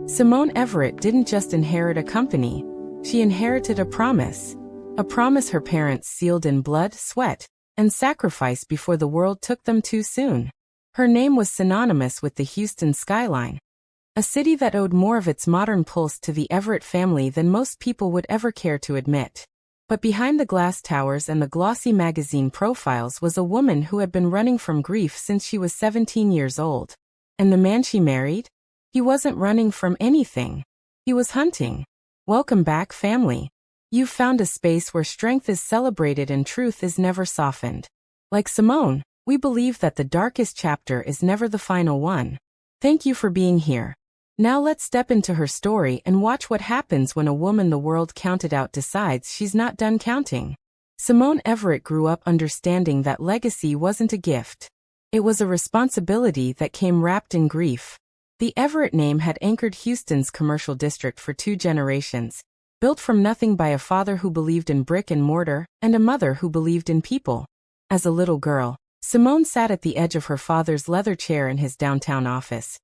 Simone Everett didn't just inherit a company, she inherited a promise. A promise her parents sealed in blood, sweat, and sacrifice before the world took them too soon. Her name was synonymous with the Houston skyline, a city that owed more of its modern pulse to the Everett family than most people would ever care to admit. But behind the glass towers and the glossy magazine profiles was a woman who had been running from grief since she was 17 years old. And the man she married? He wasn't running from anything. He was hunting. Welcome back, family. You've found a space where strength is celebrated and truth is never softened. Like Simone, we believe that the darkest chapter is never the final one. Thank you for being here. Now let's step into her story and watch what happens when a woman the world counted out decides she's not done counting. Simone Everett grew up understanding that legacy wasn't a gift. It was a responsibility that came wrapped in grief. The Everett name had anchored Houston's commercial district for 2 generations, built from nothing by a father who believed in brick and mortar and a mother who believed in people. As a little girl, Simone sat at the edge of her father's leather chair in his downtown office,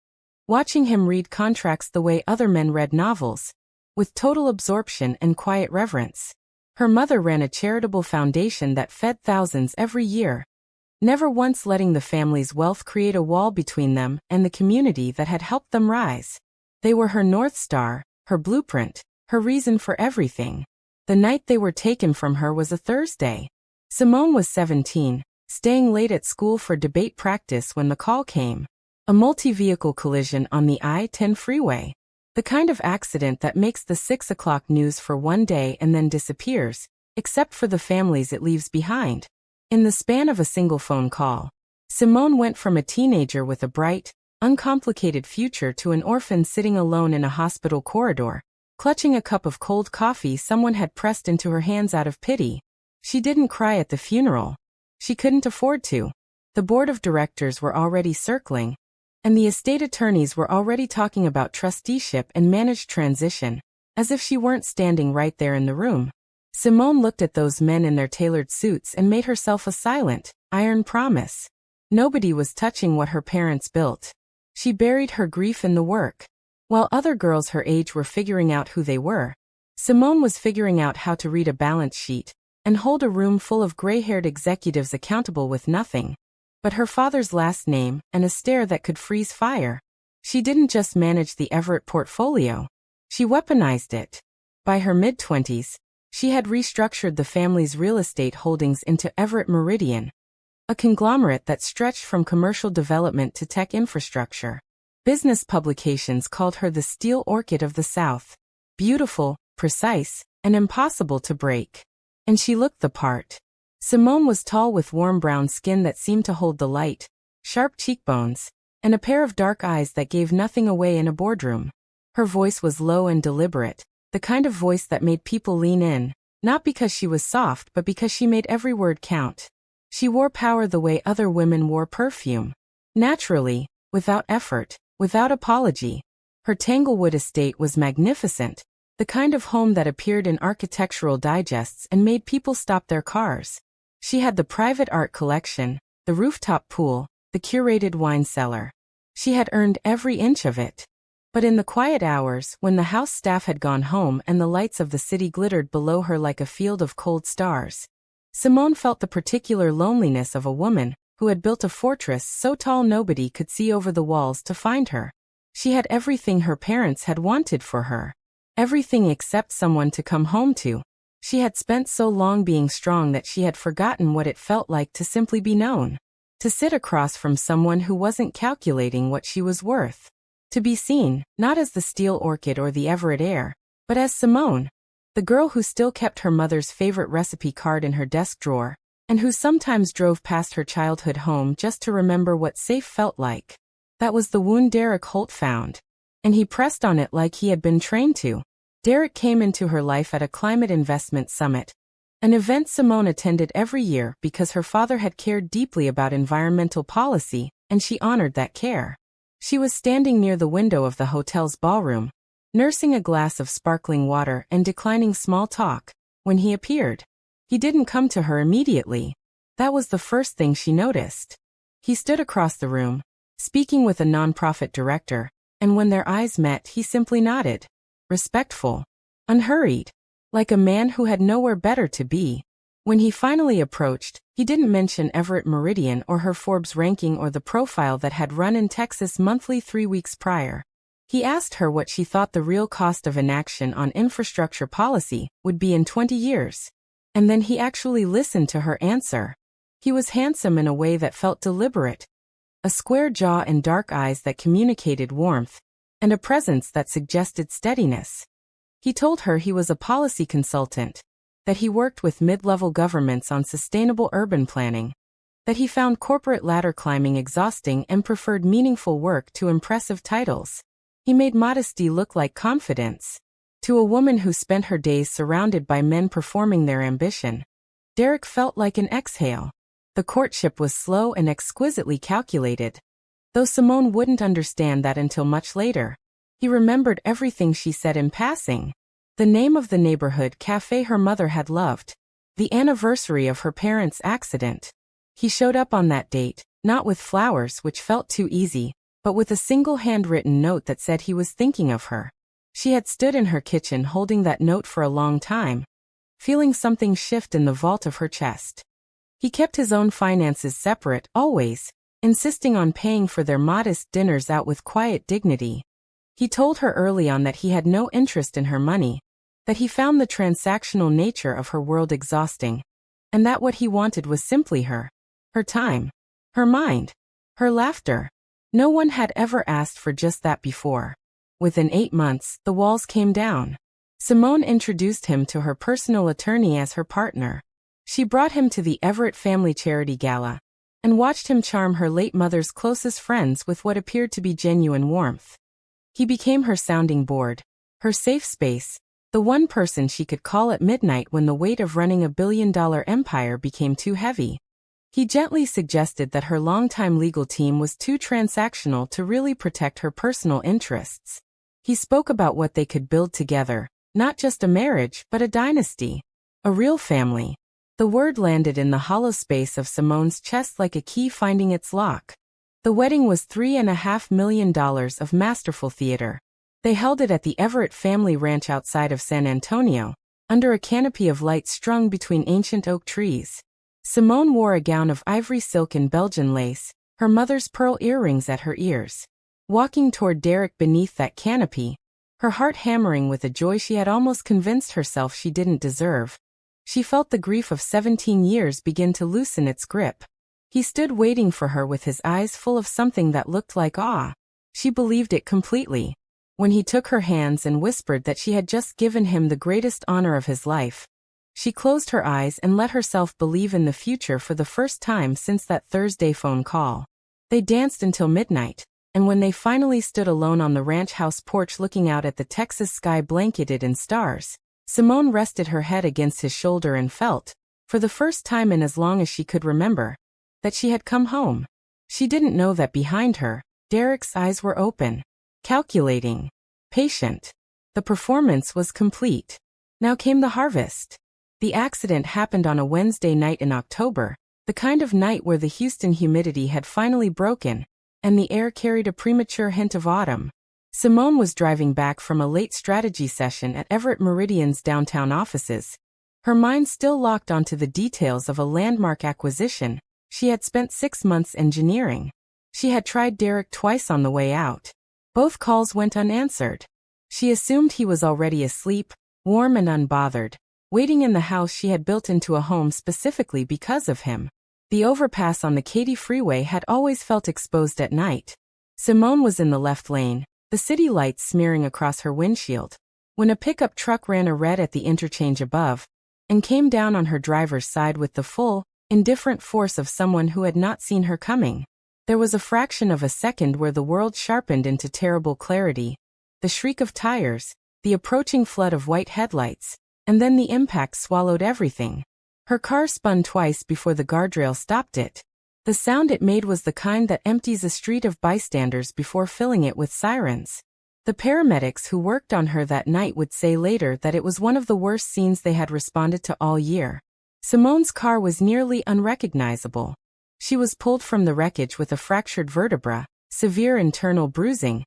watching him read contracts the way other men read novels, with total absorption and quiet reverence. Her mother ran a charitable foundation that fed thousands every year, never once letting the family's wealth create a wall between them and the community that had helped them rise. They were her North Star, her blueprint, her reason for everything. The night they were taken from her was a Thursday. Simone was 17, staying late at school for debate practice when the call came. A multi-vehicle collision on the I-10 freeway. The kind of accident that makes the 6 o'clock news for one day and then disappears, except for the families it leaves behind. In the span of a single phone call, Simone went from a teenager with a bright, uncomplicated future to an orphan sitting alone in a hospital corridor, clutching a cup of cold coffee someone had pressed into her hands out of pity. She didn't cry at the funeral. She couldn't afford to. The board of directors were already circling, and the estate attorneys were already talking about trusteeship and managed transition, as if she weren't standing right there in the room. Simone looked at those men in their tailored suits and made herself a silent, iron promise. Nobody was touching what her parents built. She buried her grief in the work. While other girls her age were figuring out who they were, Simone was figuring out how to read a balance sheet and hold a room full of gray-haired executives accountable with nothing but her father's last name and a stare that could freeze fire. She didn't just manage the Everett portfolio. She weaponized it. By her mid-20s, she had restructured the family's real estate holdings into Everett Meridian, a conglomerate that stretched from commercial development to tech infrastructure. Business publications called her the steel orchid of the South. Beautiful, precise, and impossible to break. And she looked the part. Simone was tall with warm brown skin that seemed to hold the light, sharp cheekbones, and a pair of dark eyes that gave nothing away in a boardroom. Her voice was low and deliberate, the kind of voice that made people lean in, not because she was soft but because she made every word count. She wore power the way other women wore perfume. Naturally, without effort, without apology. Her Tanglewood estate was magnificent, the kind of home that appeared in architectural digests and made people stop their cars. She had the private art collection, the rooftop pool, the curated wine cellar. She had earned every inch of it. But in the quiet hours, when the house staff had gone home and the lights of the city glittered below her like a field of cold stars, Simone felt the particular loneliness of a woman who had built a fortress so tall nobody could see over the walls to find her. She had everything her parents had wanted for her. Everything except someone to come home to. She had spent so long being strong that she had forgotten what it felt like to simply be known. To sit across from someone who wasn't calculating what she was worth. To be seen, not as the steel orchid or the Everett heir, but as Simone, the girl who still kept her mother's favorite recipe card in her desk drawer, and who sometimes drove past her childhood home just to remember what safe felt like. That was the wound Derek Holt found, and he pressed on it like he had been trained to. Derek came into her life at a climate investment summit, an event Simone attended every year because her father had cared deeply about environmental policy, and she honored that care. She was standing near the window of the hotel's ballroom, nursing a glass of sparkling water and declining small talk, when he appeared. He didn't come to her immediately. That was the first thing she noticed. He stood across the room, speaking with a nonprofit director, and when their eyes met he simply nodded. Respectful. Unhurried. Like a man who had nowhere better to be. When he finally approached, he didn't mention Everett Meridian or her Forbes ranking or the profile that had run in Texas Monthly 3 weeks prior. He asked her what she thought the real cost of inaction on infrastructure policy would be in 20 years. And then he actually listened to her answer. He was handsome in a way that felt deliberate. A square jaw and dark eyes that communicated warmth, and a presence that suggested steadiness. He told her he was a policy consultant, that he worked with mid-level governments on sustainable urban planning, that he found corporate ladder climbing exhausting and preferred meaningful work to impressive titles. He made modesty look like confidence. To a woman who spent her days surrounded by men performing their ambition, Derek felt like an exhale. The courtship was slow and exquisitely calculated. Though Simone wouldn't understand that until much later. He remembered everything she said in passing. The name of the neighborhood cafe her mother had loved. The anniversary of her parents' accident. He showed up on that date, not with flowers which felt too easy, but with a single handwritten note that said he was thinking of her. She had stood in her kitchen holding that note for a long time, feeling something shift in the vault of her chest. He kept his own finances separate, always, insisting on paying for their modest dinners out with quiet dignity. He told her early on that he had no interest in her money, that he found the transactional nature of her world exhausting, and that what he wanted was simply her time, her mind, her laughter. No one had ever asked for just that before. Within 8 months, the walls came down. Simone introduced him to her personal attorney as her partner. She brought him to the Everett Family Charity Gala, and watched him charm her late mother's closest friends with what appeared to be genuine warmth. He became her sounding board, her safe space, the one person she could call at midnight when the weight of running a billion-dollar empire became too heavy. He gently suggested that her longtime legal team was too transactional to really protect her personal interests. He spoke about what they could build together, not just a marriage but a dynasty, a real family. The word landed in the hollow space of Simone's chest like a key finding its lock. The wedding was $3.5 million of masterful theater. They held it at the Everett family ranch outside of San Antonio, under a canopy of light strung between ancient oak trees. Simone wore a gown of ivory silk and Belgian lace, her mother's pearl earrings at her ears. Walking toward Derek beneath that canopy, her heart hammering with a joy she had almost convinced herself she didn't deserve. She felt the grief of 17 years begin to loosen its grip. He stood waiting for her with his eyes full of something that looked like awe. She believed it completely. When he took her hands and whispered that she had just given him the greatest honor of his life, she closed her eyes and let herself believe in the future for the first time since that Thursday phone call. They danced until midnight, and when they finally stood alone on the ranch house porch looking out at the Texas sky blanketed in stars, Simone rested her head against his shoulder and felt, for the first time in as long as she could remember, that she had come home. She didn't know that behind her, Derek's eyes were open, calculating, patient. The performance was complete. Now came the harvest. The accident happened on a Wednesday night in October, the kind of night where the Houston humidity had finally broken, and the air carried a premature hint of autumn. Simone was driving back from a late strategy session at Everett Meridian's downtown offices, her mind still locked onto the details of a landmark acquisition she had spent 6 months engineering. She had tried Derek twice on the way out. Both calls went unanswered. She assumed he was already asleep, warm and unbothered, waiting in the house she had built into a home specifically because of him. The overpass on the Katy Freeway had always felt exposed at night. Simone was in the left lane, the city lights smearing across her windshield, when a pickup truck ran a red at the interchange above, and came down on her driver's side with the full, indifferent force of someone who had not seen her coming. There was a fraction of a second where the world sharpened into terrible clarity, the shriek of tires, the approaching flood of white headlights, and then the impact swallowed everything. Her car spun twice before the guardrail stopped it. The sound it made was the kind that empties a street of bystanders before filling it with sirens. The paramedics who worked on her that night would say later that it was one of the worst scenes they had responded to all year. Simone's car was nearly unrecognizable. She was pulled from the wreckage with a fractured vertebra, severe internal bruising,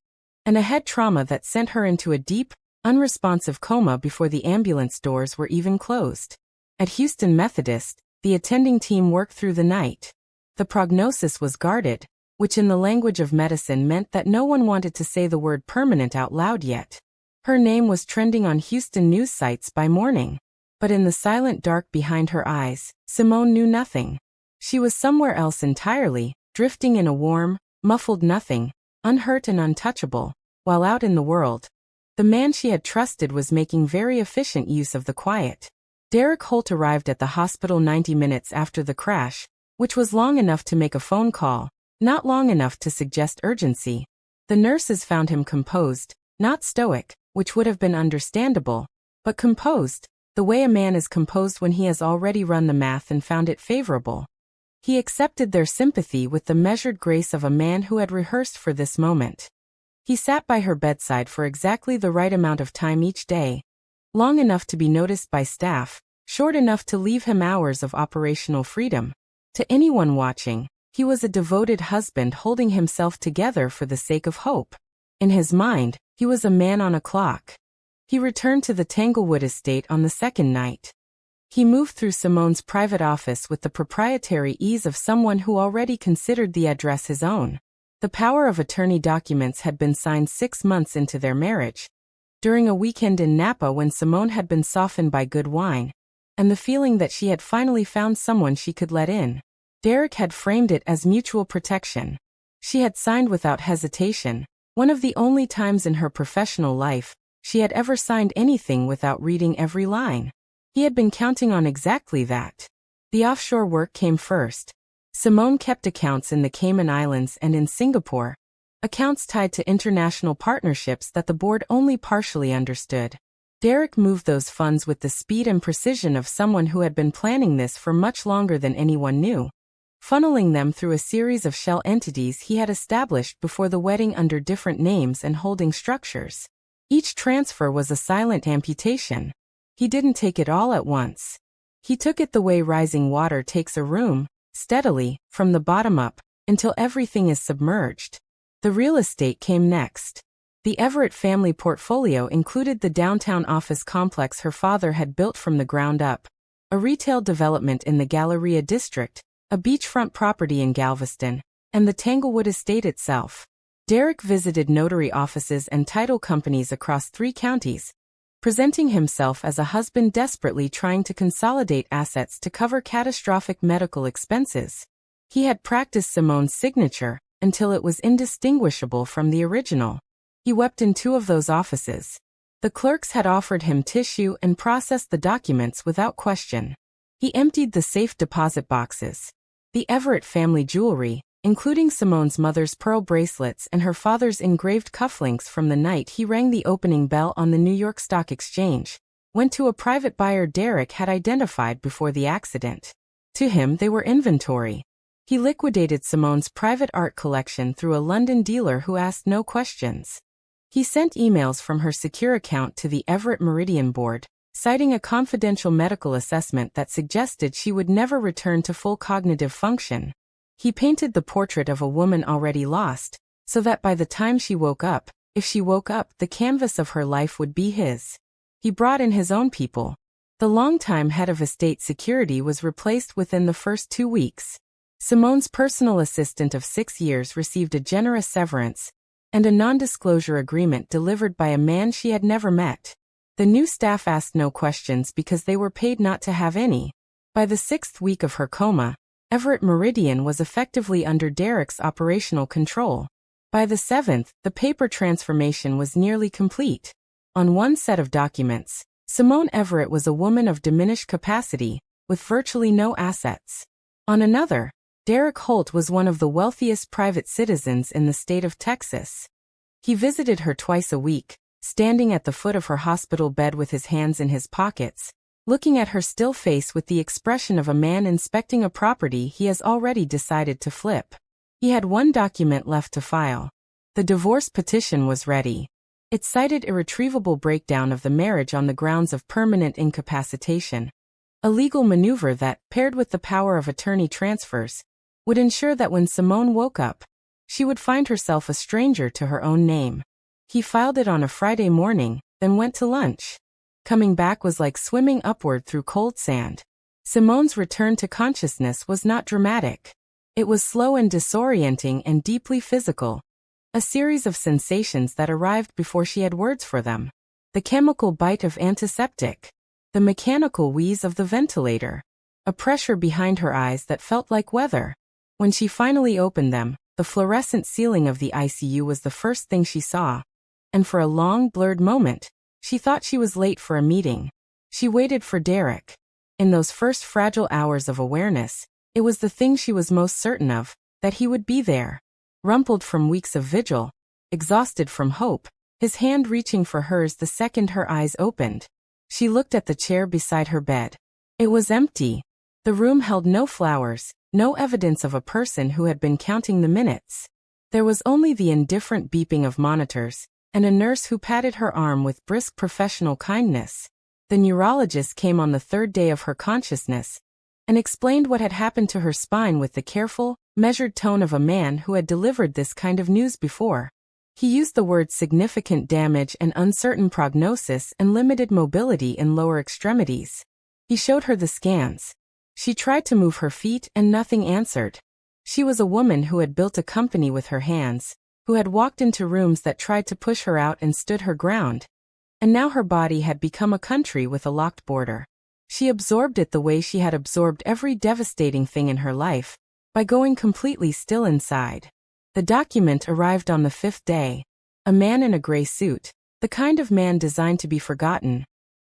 and a head trauma that sent her into a deep, unresponsive coma before the ambulance doors were even closed. At Houston Methodist, the attending team worked through the night. The prognosis was guarded, which in the language of medicine meant that no one wanted to say the word permanent out loud yet. Her name was trending on Houston news sites by morning. But in the silent dark behind her eyes, Simone knew nothing. She was somewhere else entirely, drifting in a warm, muffled nothing, unhurt and untouchable, while out in the world, the man she had trusted was making very efficient use of the quiet. Derek Holt arrived at the hospital 90 minutes after the crash, which was long enough to make a phone call, not long enough to suggest urgency. The nurses found him composed, not stoic, which would have been understandable, but composed, the way a man is composed when he has already run the math and found it favorable. He accepted their sympathy with the measured grace of a man who had rehearsed for this moment. He sat by her bedside for exactly the right amount of time each day, long enough to be noticed by staff, short enough to leave him hours of operational freedom. To anyone watching, he was a devoted husband holding himself together for the sake of hope. In his mind, he was a man on a clock. He returned to the Tanglewood estate on the second night. He moved through Simone's private office with the proprietary ease of someone who already considered the address his own. The power of attorney documents had been signed 6 months into their marriage, during a weekend in Napa when Simone had been softened by good wine, and the feeling that she had finally found someone she could let in. Derek had framed it as mutual protection. She had signed without hesitation, one of the only times in her professional life she had ever signed anything without reading every line. He had been counting on exactly that. The offshore work came first. Simone kept accounts in the Cayman Islands and in Singapore, accounts tied to international partnerships that the board only partially understood. Derek moved those funds with the speed and precision of someone who had been planning this for much longer than anyone knew, funneling them through a series of shell entities he had established before the wedding under different names and holding structures. Each transfer was a silent amputation. He didn't take it all at once. He took it the way rising water takes a room, steadily, from the bottom up, until everything is submerged. The real estate came next. The Everett family portfolio included the downtown office complex her father had built from the ground up, a retail development in the Galleria district, a beachfront property in Galveston, and the Tanglewood estate itself. Derek visited notary offices and title companies across 3 counties, presenting himself as a husband desperately trying to consolidate assets to cover catastrophic medical expenses. He had practiced Simone's signature until it was indistinguishable from the original. He wept in 2 of those offices. The clerks had offered him tissue and processed the documents without question. He emptied the safe deposit boxes. The Everett family jewelry, including Simone's mother's pearl bracelets and her father's engraved cufflinks from the night he rang the opening bell on the New York Stock Exchange, went to a private buyer Derek had identified before the accident. To him they were inventory. He liquidated Simone's private art collection through a London dealer who asked no questions. He sent emails from her secure account to the Everett Meridian Board, citing a confidential medical assessment that suggested she would never return to full cognitive function. He painted the portrait of a woman already lost, so that by the time she woke up, if she woke up, the canvas of her life would be his. He brought in his own people. The longtime head of estate security was replaced within the first 2 weeks. Simone's personal assistant of 6 years received a generous severance, and a non-disclosure agreement delivered by a man she had never met. The new staff asked no questions because they were paid not to have any. By the 6th week of her coma, Everett Meridian was effectively under Derek's operational control. By the 7th, the paper transformation was nearly complete. On one set of documents, Simone Everett was a woman of diminished capacity, with virtually no assets. On another, Derek Holt was one of the wealthiest private citizens in the state of Texas. He visited her twice a week, standing at the foot of her hospital bed with his hands in his pockets, looking at her still face with the expression of a man inspecting a property he has already decided to flip. He had one document left to file. The divorce petition was ready. It cited irretrievable breakdown of the marriage on the grounds of permanent incapacitation, a legal maneuver that, paired with the power of attorney transfers, would ensure that when Simone woke up, she would find herself a stranger to her own name. He filed it on a Friday morning, then went to lunch. Coming back was like swimming upward through cold sand. Simone's return to consciousness was not dramatic. It was slow and disorienting and deeply physical. A series of sensations that arrived before she had words for them. The chemical bite of antiseptic. The mechanical wheeze of the ventilator. A pressure behind her eyes that felt like weather. When she finally opened them, the fluorescent ceiling of the ICU was the first thing she saw. And for a long, blurred moment, she thought she was late for a meeting. She waited for Derek. In those first fragile hours of awareness, it was the thing she was most certain of, that he would be there. Rumpled from weeks of vigil, exhausted from hope, his hand reaching for hers the second her eyes opened. She looked at the chair beside her bed. It was empty. The room held no flowers, no evidence of a person who had been counting the minutes. There was only the indifferent beeping of monitors, and a nurse who patted her arm with brisk professional kindness. The neurologist came on the third day of her consciousness, and explained what had happened to her spine with the careful, measured tone of a man who had delivered this kind of news before. He used the words significant damage and uncertain prognosis and limited mobility in lower extremities. He showed her the scans. She tried to move her feet and nothing answered. She was a woman who had built a company with her hands, who had walked into rooms that tried to push her out and stood her ground. And now her body had become a country with a locked border. She absorbed it the way she had absorbed every devastating thing in her life, by going completely still inside. The document arrived on the 5th day. A man in a gray suit, the kind of man designed to be forgotten,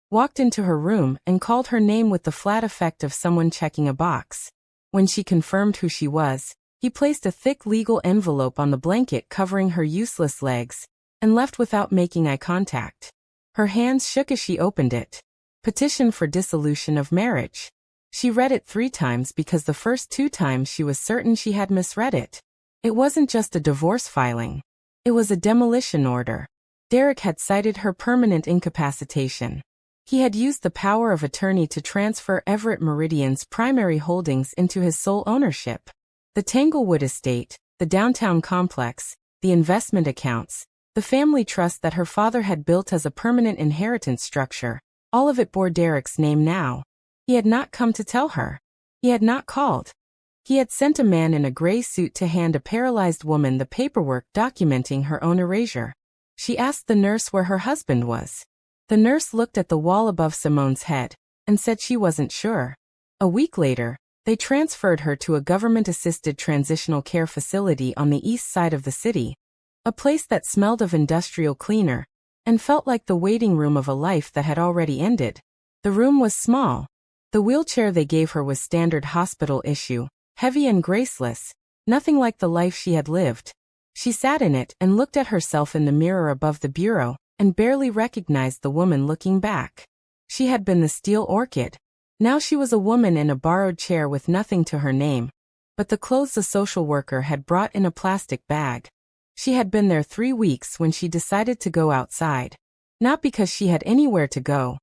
walked into her room and called her name with the flat effect of someone checking a box. When she confirmed who she was, he placed a thick legal envelope on the blanket covering her useless legs, and left without making eye contact. Her hands shook as she opened it. Petition for dissolution of marriage. She read it 3 times because the first 2 times she was certain she had misread it. It wasn't just a divorce filing. It was a demolition order. Derek had cited her permanent incapacitation. He had used the power of attorney to transfer Everett Meridian's primary holdings into his sole ownership. The Tanglewood estate, the downtown complex, the investment accounts, the family trust that her father had built as a permanent inheritance structure, all of it bore Derek's name now. He had not come to tell her. He had not called. He had sent a man in a gray suit to hand a paralyzed woman the paperwork documenting her own erasure. She asked the nurse where her husband was. The nurse looked at the wall above Simone's head, and said she wasn't sure. A week later, they transferred her to a government-assisted transitional care facility on the east side of the city, a place that smelled of industrial cleaner, and felt like the waiting room of a life that had already ended. The room was small. The wheelchair they gave her was standard hospital issue, heavy and graceless, nothing like the life she had lived. She sat in it and looked at herself in the mirror above the bureau, and barely recognized the woman looking back. She had been the steel orchid. Now she was a woman in a borrowed chair with nothing to her name, but the clothes the social worker had brought in a plastic bag. She had been there 3 weeks when she decided to go outside. Not because she had anywhere to go,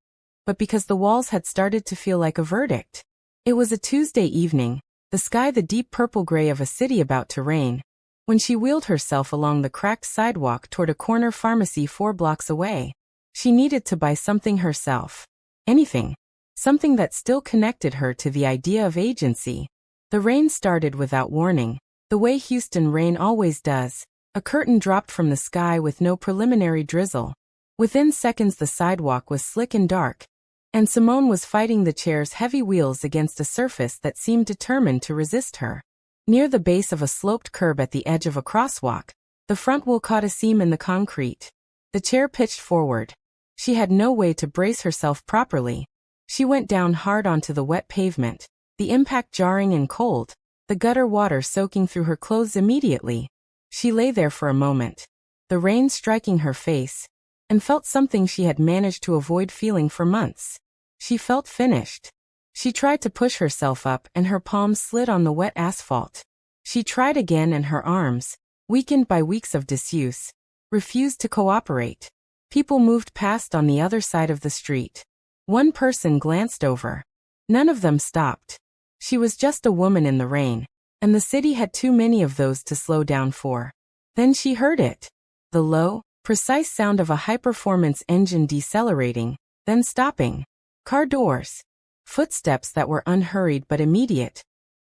but because the walls had started to feel like a verdict. It was a Tuesday evening, the sky the deep purple-gray of a city about to rain, when she wheeled herself along the cracked sidewalk toward a corner pharmacy 4 blocks away. She needed to buy something herself. Anything. Something that still connected her to the idea of agency. The rain started without warning, the way Houston rain always does. A curtain dropped from the sky with no preliminary drizzle. Within seconds the sidewalk was slick and dark, and Simone was fighting the chair's heavy wheels against a surface that seemed determined to resist her. Near the base of a sloped curb at the edge of a crosswalk, the front wheel caught a seam in the concrete. The chair pitched forward. She had no way to brace herself properly. She went down hard onto the wet pavement, the impact jarring and cold, the gutter water soaking through her clothes immediately. She lay there for a moment, the rain striking her face, and felt something she had managed to avoid feeling for months. She felt finished. She tried to push herself up and her palms slid on the wet asphalt. She tried again and her arms, weakened by weeks of disuse, refused to cooperate. People moved past on the other side of the street. One person glanced over. None of them stopped. She was just a woman in the rain, and the city had too many of those to slow down for. Then she heard it. The low, Precise sound of a high-performance engine decelerating, then stopping. Car doors. Footsteps that were unhurried but immediate.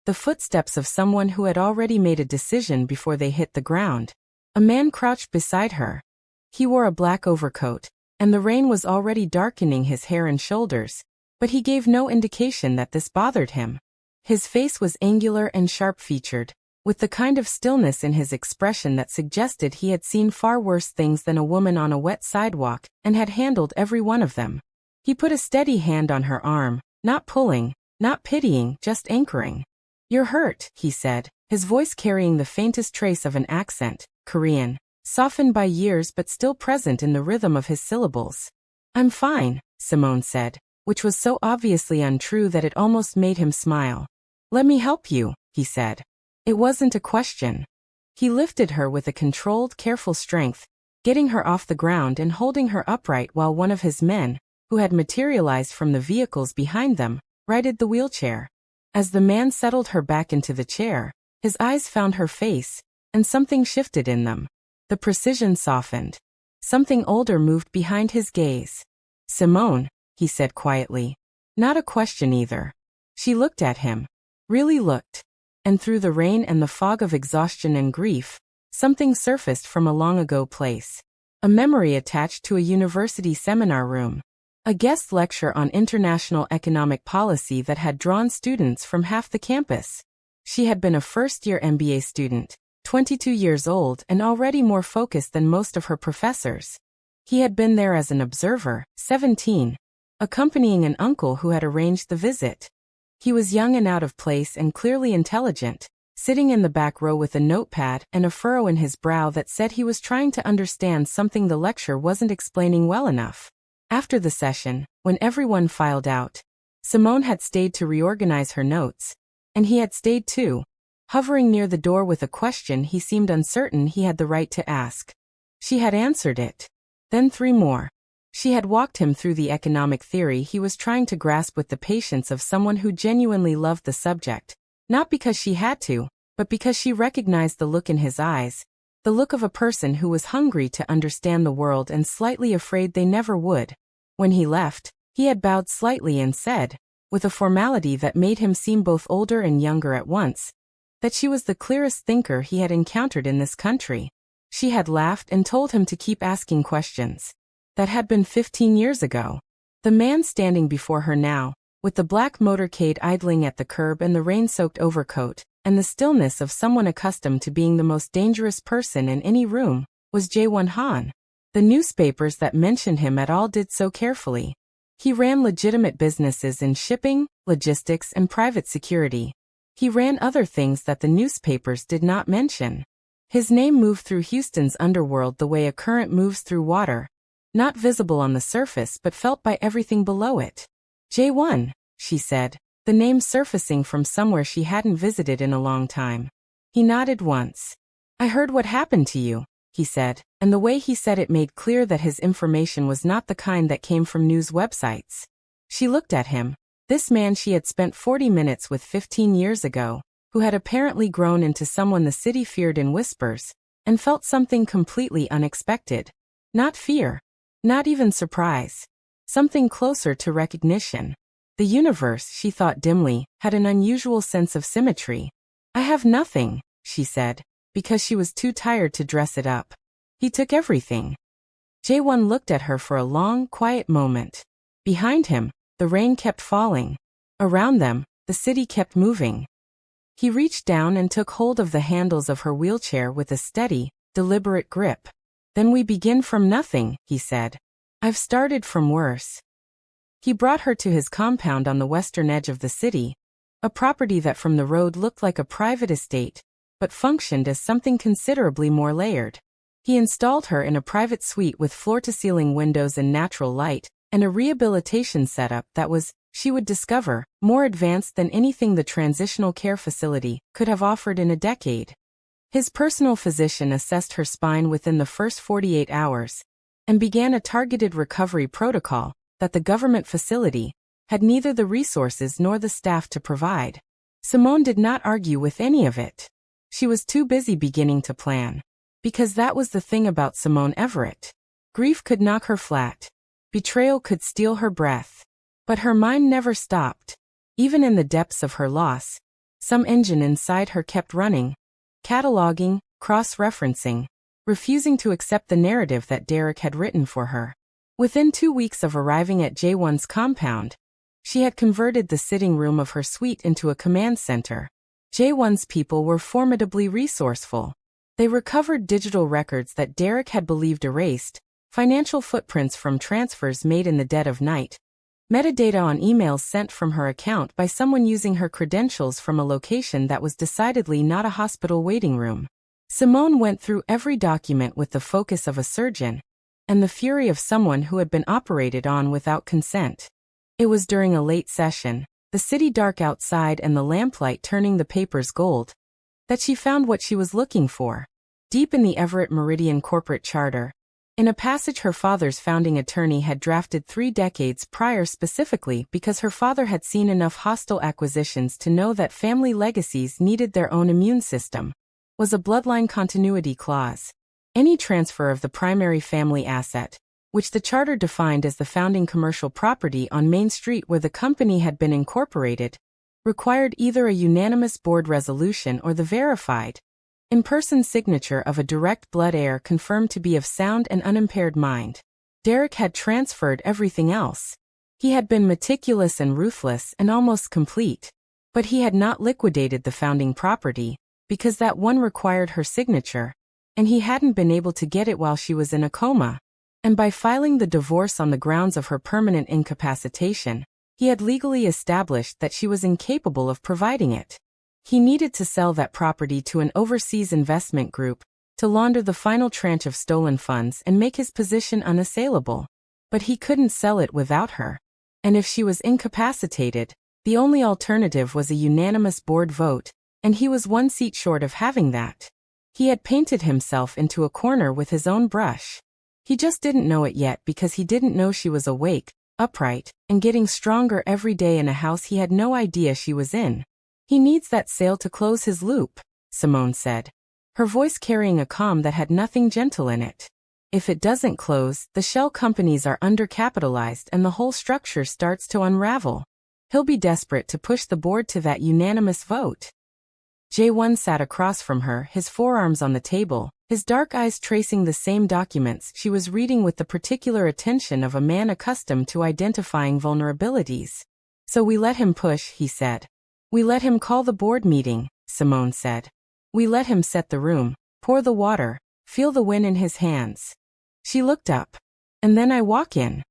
The footsteps of someone who had already made a decision before they hit the ground. A man crouched beside her. He wore a black overcoat, and the rain was already darkening his hair and shoulders, but he gave no indication that this bothered him. His face was angular and sharp-featured, with the kind of stillness in his expression that suggested he had seen far worse things than a woman on a wet sidewalk and had handled every one of them. He put a steady hand on her arm, not pulling, not pitying, just anchoring. "You're hurt," he said, his voice carrying the faintest trace of an accent, Korean, softened by years but still present in the rhythm of his syllables. "I'm fine," Simone said, which was so obviously untrue that it almost made him smile. "Let me help you," he said. It wasn't a question. He lifted her with a controlled, careful strength, getting her off the ground and holding her upright while one of his men, who had materialized from the vehicles behind them, righted the wheelchair. As the man settled her back into the chair, his eyes found her face, and something shifted in them. The precision softened. Something older moved behind his gaze. "Simone," he said quietly. Not a question either. She looked at him. Really looked. And through the rain and the fog of exhaustion and grief, something surfaced from a long-ago place. A memory attached to a university seminar room. A guest lecture on international economic policy that had drawn students from half the campus. She had been a first-year MBA student, 22 years old and already more focused than most of her professors. He had been there as an observer, 17, accompanying an uncle who had arranged the visit. He was young and out of place and clearly intelligent, sitting in the back row with a notepad and a furrow in his brow that said he was trying to understand something the lecture wasn't explaining well enough. After the session, when everyone filed out, Simone had stayed to reorganize her notes, and he had stayed too, hovering near the door with a question he seemed uncertain he had the right to ask. She had answered it. Then 3 more. She had walked him through the economic theory he was trying to grasp with the patience of someone who genuinely loved the subject, not because she had to, but because she recognized the look in his eyes, the look of a person who was hungry to understand the world and slightly afraid they never would. When he left, he had bowed slightly and said, with a formality that made him seem both older and younger at once, that she was the clearest thinker he had encountered in this country. She had laughed and told him to keep asking questions. That had been 15 years ago. The man standing before her now, with the black motorcade idling at the curb and the rain-soaked overcoat, and the stillness of someone accustomed to being the most dangerous person in any room, was Jae-won Han. The newspapers that mentioned him at all did so carefully. He ran legitimate businesses in shipping, logistics, and private security. He ran other things that the newspapers did not mention. His name moved through Houston's underworld the way a current moves through water, not visible on the surface but felt by everything below it. Jae-won, she said, the name surfacing from somewhere she hadn't visited in a long time. He nodded once. "I heard what happened to you," he said, and the way he said it made clear that his information was not the kind that came from news websites. She looked at him, this man she had spent 40 minutes with 15 years ago, who had apparently grown into someone the city feared in whispers, and felt something completely unexpected. Not fear. Not even surprise. Something closer to recognition. The universe, she thought dimly, had an unusual sense of symmetry. "I have nothing," she said, because she was too tired to dress it up. "He took everything." Jae-won looked at her for a long, quiet moment. Behind him, the rain kept falling. Around them, the city kept moving. He reached down and took hold of the handles of her wheelchair with a steady, deliberate grip. "Then we begin from nothing," he said. "I've started from worse." He brought her to his compound on the western edge of the city, a property that from the road looked like a private estate, but functioned as something considerably more layered. He installed her in a private suite with floor-to-ceiling windows and natural light, and a rehabilitation setup that was, she would discover, more advanced than anything the transitional care facility could have offered in a decade. His personal physician assessed her spine within the first 48 hours and began a targeted recovery protocol that the government facility had neither the resources nor the staff to provide. Simone did not argue with any of it. She was too busy beginning to plan. Because that was the thing about Simone Everett. Grief could knock her flat. Betrayal could steal her breath. But her mind never stopped. Even in the depths of her loss, some engine inside her kept running, cataloging, cross-referencing, refusing to accept the narrative that Derek had written for her. Within 2 weeks of arriving at J1's compound, she had converted the sitting room of her suite into a command center. J1's people were formidably resourceful. They recovered digital records that Derek had believed erased, financial footprints from transfers made in the dead of night, metadata on emails sent from her account by someone using her credentials from a location that was decidedly not a hospital waiting room. Simone went through every document with the focus of a surgeon and the fury of someone who had been operated on without consent. It was during a late session, the city dark outside and the lamplight turning the papers gold, that she found what she was looking for. Deep in the Everett Meridian corporate charter, in a passage her father's founding attorney had drafted 3 decades prior specifically because her father had seen enough hostile acquisitions to know that family legacies needed their own immune system, was a bloodline continuity clause. Any transfer of the primary family asset, which the charter defined as the founding commercial property on Main Street where the company had been incorporated, required either a unanimous board resolution or the verified, in-person signature of a direct blood heir confirmed to be of sound and unimpaired mind. Derek had transferred everything else. He had been meticulous and ruthless and almost complete. But he had not liquidated the founding property, because that one required her signature, and he hadn't been able to get it while she was in a coma. And by filing the divorce on the grounds of her permanent incapacitation, he had legally established that she was incapable of providing it. He needed to sell that property to an overseas investment group, to launder the final tranche of stolen funds and make his position unassailable. But he couldn't sell it without her. And if she was incapacitated, the only alternative was a unanimous board vote, and he was 1 seat short of having that. He had painted himself into a corner with his own brush. He just didn't know it yet because he didn't know she was awake, upright, and getting stronger every day in a house he had no idea she was in. He needs that sale to close his loop, Simone said, her voice carrying a calm that had nothing gentle in it. If it doesn't close, the shell companies are undercapitalized and the whole structure starts to unravel. He'll be desperate to push the board to that unanimous vote. J1 sat across from her, his forearms on the table, his dark eyes tracing the same documents she was reading with the particular attention of a man accustomed to identifying vulnerabilities. So we let him push, he said. We let him call the board meeting, Simone said. We let him set the room, pour the water, feel the wind in his hands. She looked up. And then I walk in.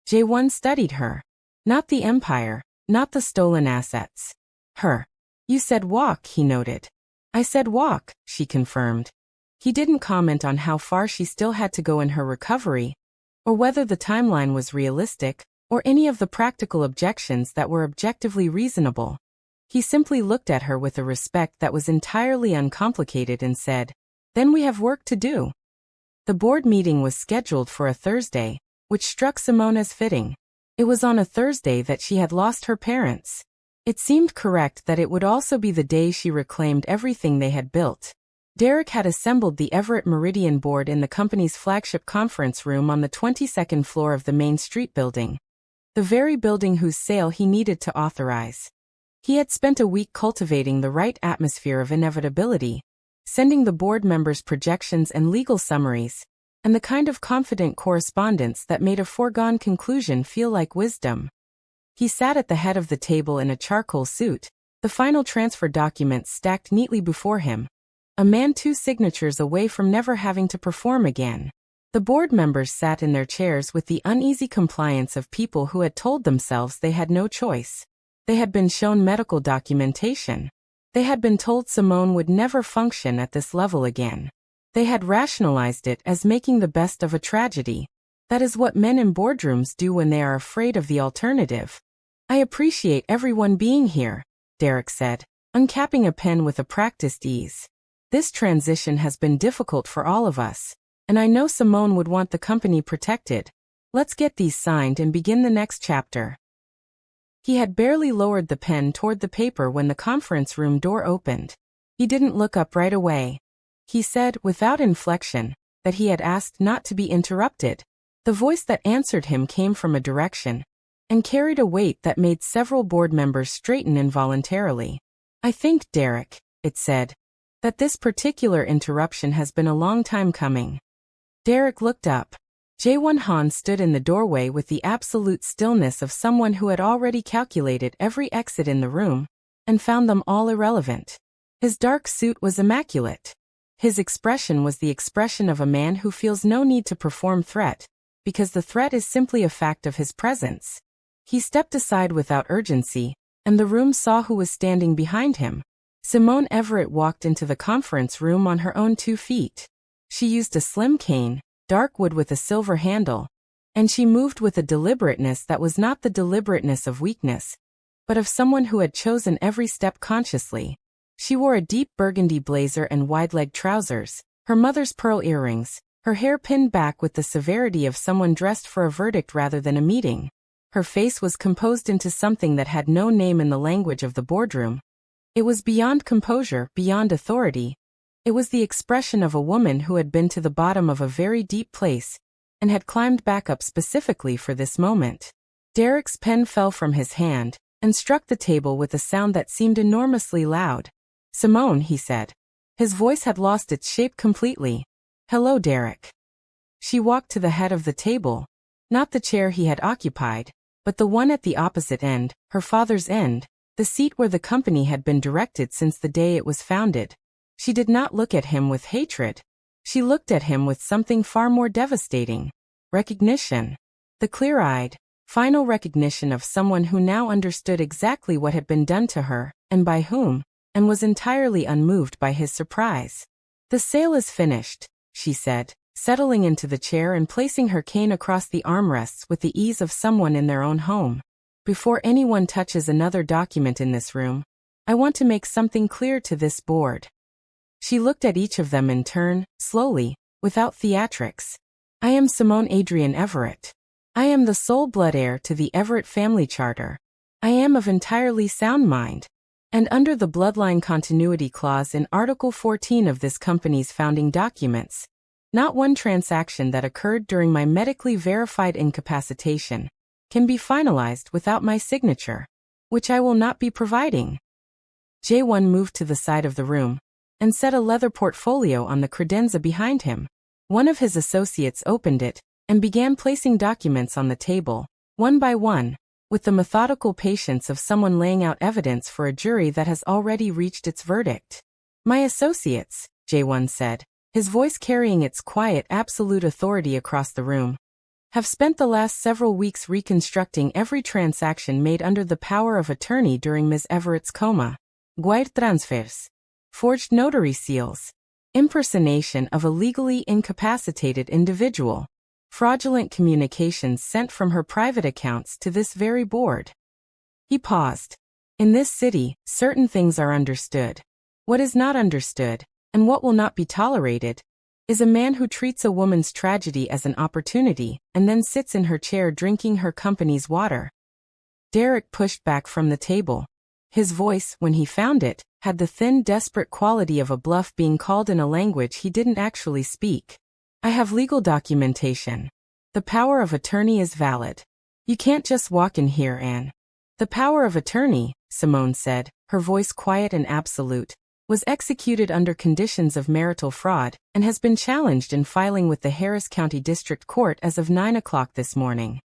J1 studied her. Not the empire, not the stolen assets. Her. You said walk, he noted. I said walk, she confirmed. He didn't comment on how far she still had to go in her recovery, or whether the timeline was realistic, or any of the practical objections that were objectively reasonable. He simply looked at her with a respect that was entirely uncomplicated and said, Then we have work to do. The board meeting was scheduled for a Thursday, which struck Simone as fitting. It was on a Thursday that she had lost her parents. It seemed correct that it would also be the day she reclaimed everything they had built. Derek had assembled the Everett Meridian board in the company's flagship conference room on the 22nd floor of the Main Street building, the very building whose sale he needed to authorize. He had spent a week cultivating the right atmosphere of inevitability, sending the board members projections and legal summaries, and the kind of confident correspondence that made a foregone conclusion feel like wisdom. He sat at the head of the table in a charcoal suit, the final transfer documents stacked neatly before him, a man 2 signatures away from never having to perform again. The board members sat in their chairs with the uneasy compliance of people who had told themselves they had no choice. They had been shown medical documentation. They had been told Simone would never function at this level again. They had rationalized it as making the best of a tragedy. That is what men in boardrooms do when they are afraid of the alternative. I appreciate everyone being here, Derek said, uncapping a pen with a practiced ease. This transition has been difficult for all of us, and I know Simone would want the company protected. Let's get these signed and begin the next chapter. He had barely lowered the pen toward the paper when the conference room door opened. He didn't look up right away. He said, without inflection, that he had asked not to be interrupted. The voice that answered him came from a direction and carried a weight that made several board members straighten involuntarily. I think, Derek, it said, that this particular interruption has been a long time coming. Derek looked up. Jae-won Han stood in the doorway with the absolute stillness of someone who had already calculated every exit in the room and found them all irrelevant. His dark suit was immaculate. His expression was the expression of a man who feels no need to perform threat, because the threat is simply a fact of his presence. He stepped aside without urgency, and the room saw who was standing behind him. Simone Everett walked into the conference room on her own 2 feet. She used a slim cane, dark wood with a silver handle, and she moved with a deliberateness that was not the deliberateness of weakness, but of someone who had chosen every step consciously. She wore a deep burgundy blazer and wide-legged trousers, her mother's pearl earrings, her hair pinned back with the severity of someone dressed for a verdict rather than a meeting. Her face was composed into something that had no name in the language of the boardroom. It was beyond composure, beyond authority. It was the expression of a woman who had been to the bottom of a very deep place and had climbed back up specifically for this moment. Derek's pen fell from his hand and struck the table with a sound that seemed enormously loud. Simone, he said. His voice had lost its shape completely. Hello, Derek. She walked to the head of the table, not the chair he had occupied, but the one at the opposite end, her father's end, the seat where the company had been directed since the day it was founded. She did not look at him with hatred. She looked at him with something far more devastating. Recognition. The clear-eyed, final recognition of someone who now understood exactly what had been done to her, and by whom, and was entirely unmoved by his surprise. The sale is finished, she said, settling into the chair and placing her cane across the armrests with the ease of someone in their own home. Before anyone touches another document in this room, I want to make something clear to this board. She looked at each of them in turn, slowly, without theatrics. I am Simone Adrian Everett. I am the sole blood heir to the Everett family charter. I am of entirely sound mind. And under the bloodline continuity clause in Article 14 of this company's founding documents, not one transaction that occurred during my medically verified incapacitation can be finalized without my signature, which I will not be providing. Jae-won moved to the side of the room and set a leather portfolio on the credenza behind him. One of his associates opened it and began placing documents on the table, one by one, with the methodical patience of someone laying out evidence for a jury that has already reached its verdict. My associates, Jae-won said, his voice carrying its quiet absolute authority across the room, have spent the last several weeks reconstructing every transaction made under the power of attorney during Ms. Everett's coma. Wire transfers, forged notary seals, impersonation of a legally incapacitated individual, fraudulent communications sent from her private accounts to this very board. He paused. In this city, certain things are understood. What is not understood, and what will not be tolerated, is a man who treats a woman's tragedy as an opportunity and then sits in her chair drinking her company's water. Derek pushed back from the table. His voice, when he found it, had the thin, desperate quality of a bluff being called in a language he didn't actually speak. I have legal documentation. The power of attorney is valid. You can't just walk in here and... The power of attorney, Simone said, her voice quiet and absolute, was executed under conditions of marital fraud and has been challenged in filing with the Harris County District Court as of 9 o'clock this morning.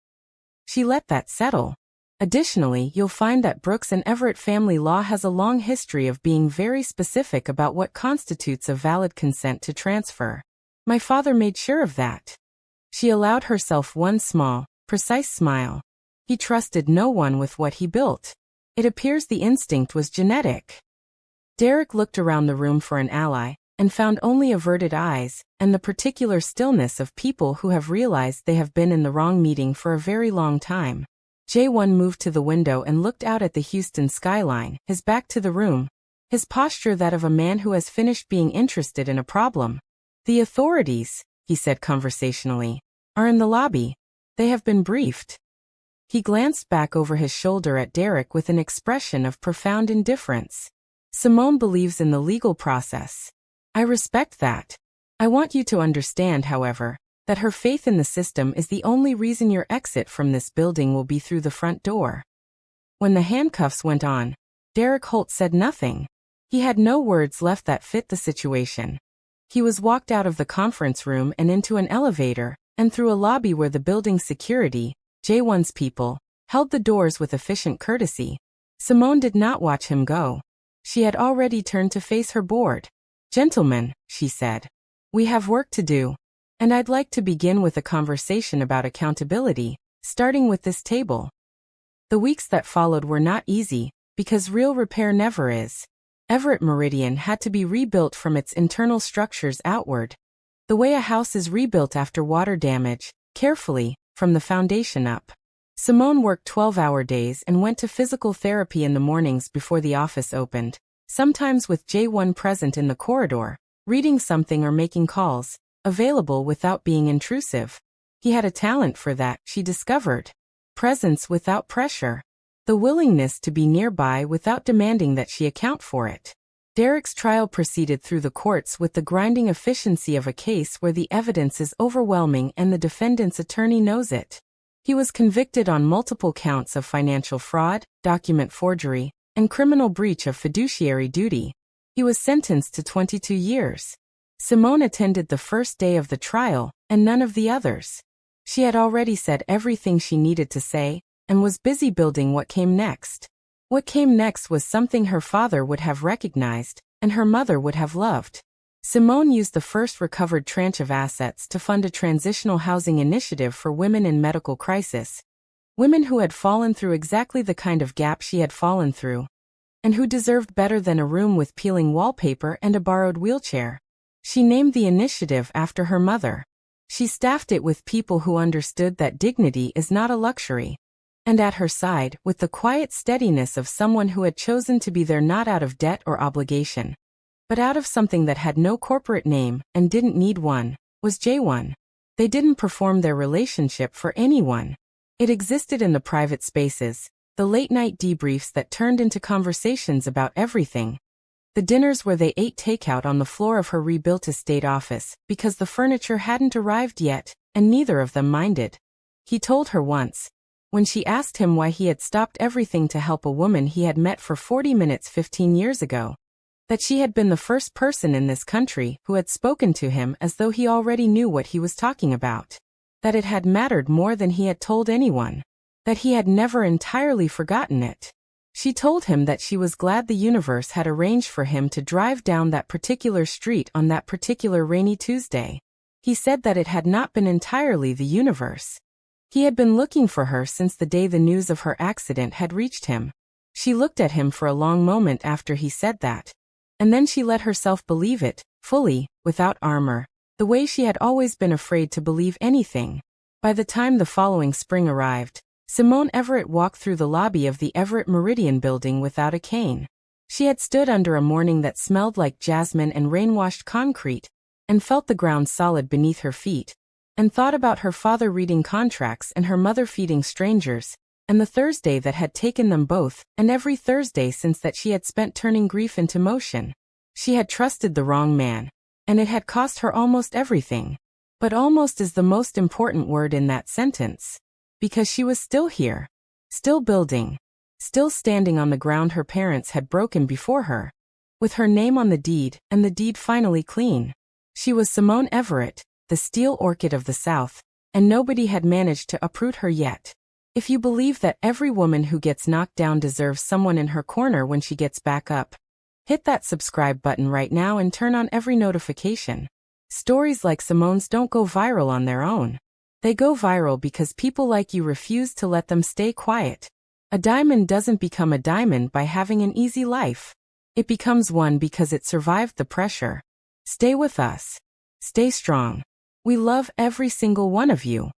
She let that settle. Additionally, you'll find that Brooks and Everett family law has a long history of being very specific about what constitutes a valid consent to transfer. My father made sure of that. She allowed herself one small, precise smile. He trusted no one with what he built. It appears the instinct was genetic. Derek looked around the room for an ally, and found only averted eyes, and the particular stillness of people who have realized they have been in the wrong meeting for a very long time. Jae-won moved to the window and looked out at the Houston skyline, his back to the room, his posture that of a man who has finished being interested in a problem. The authorities, he said conversationally, are in the lobby. They have been briefed. He glanced back over his shoulder at Derek with an expression of profound indifference. Simone believes in the legal process. I respect that. I want you to understand, however, that her faith in the system is the only reason your exit from this building will be through the front door. When the handcuffs went on, Derek Holt said nothing. He had no words left that fit the situation. He was walked out of the conference room and into an elevator, and through a lobby where the building's security, J1's people, held the doors with efficient courtesy. Simone did not watch him go. She had already turned to face her board. "Gentlemen," she said, "we have work to do. And I'd like to begin with a conversation about accountability, starting with this table." The weeks that followed were not easy, because real repair never is. Everett Meridian had to be rebuilt from its internal structures outward. The way a house is rebuilt after water damage, carefully, from the foundation up. Simone worked 12-hour days and went to physical therapy in the mornings before the office opened, sometimes with J1 present in the corridor, reading something or making calls, available without being intrusive. He had a talent for that, she discovered. Presence without pressure. The willingness to be nearby without demanding that she account for it. Derek's trial proceeded through the courts with the grinding efficiency of a case where the evidence is overwhelming and the defendant's attorney knows it. He was convicted on multiple counts of financial fraud, document forgery, and criminal breach of fiduciary duty. He was sentenced to 22 years. Simone attended the first day of the trial, and none of the others. She had already said everything she needed to say, and was busy building what came next. What came next was something her father would have recognized, and her mother would have loved. Simone used the first recovered tranche of assets to fund a transitional housing initiative for women in medical crisis. Women who had fallen through exactly the kind of gap she had fallen through, and who deserved better than a room with peeling wallpaper and a borrowed wheelchair. She named the initiative after her mother. She staffed it with people who understood that dignity is not a luxury. And at her side, with the quiet steadiness of someone who had chosen to be there not out of debt or obligation, but out of something that had no corporate name and didn't need one, was J1. They didn't perform their relationship for anyone. It existed in the private spaces, the late-night debriefs that turned into conversations about everything. The dinners where they ate takeout on the floor of her rebuilt estate office because the furniture hadn't arrived yet, and neither of them minded. He told her once, when she asked him why he had stopped everything to help a woman he had met for 40 minutes 15 years ago, that she had been the first person in this country who had spoken to him as though he already knew what he was talking about, that it had mattered more than he had told anyone, that he had never entirely forgotten it. She told him that she was glad the universe had arranged for him to drive down that particular street on that particular rainy Tuesday. He said that it had not been entirely the universe. He had been looking for her since the day the news of her accident had reached him. She looked at him for a long moment after he said that. And then she let herself believe it, fully, without armor, the way she had always been afraid to believe anything. By the time the following spring arrived, Simone Everett walked through the lobby of the Everett Meridian building without a cane. She had stood under a morning that smelled like jasmine and rain-washed concrete, and felt the ground solid beneath her feet, and thought about her father reading contracts and her mother feeding strangers, and the Thursday that had taken them both, and every Thursday since that she had spent turning grief into motion. She had trusted the wrong man, and it had cost her almost everything. But almost is the most important word in that sentence. Because she was still here, still building, still standing on the ground her parents had broken before her, with her name on the deed and the deed finally clean. She was Simone Everett, the steel orchid of the South, and nobody had managed to uproot her yet. If you believe that every woman who gets knocked down deserves someone in her corner when she gets back up, hit that subscribe button right now and turn on every notification. Stories like Simone's don't go viral on their own. They go viral because people like you refuse to let them stay quiet. A diamond doesn't become a diamond by having an easy life. It becomes one because it survived the pressure. Stay with us. Stay strong. We love every single one of you.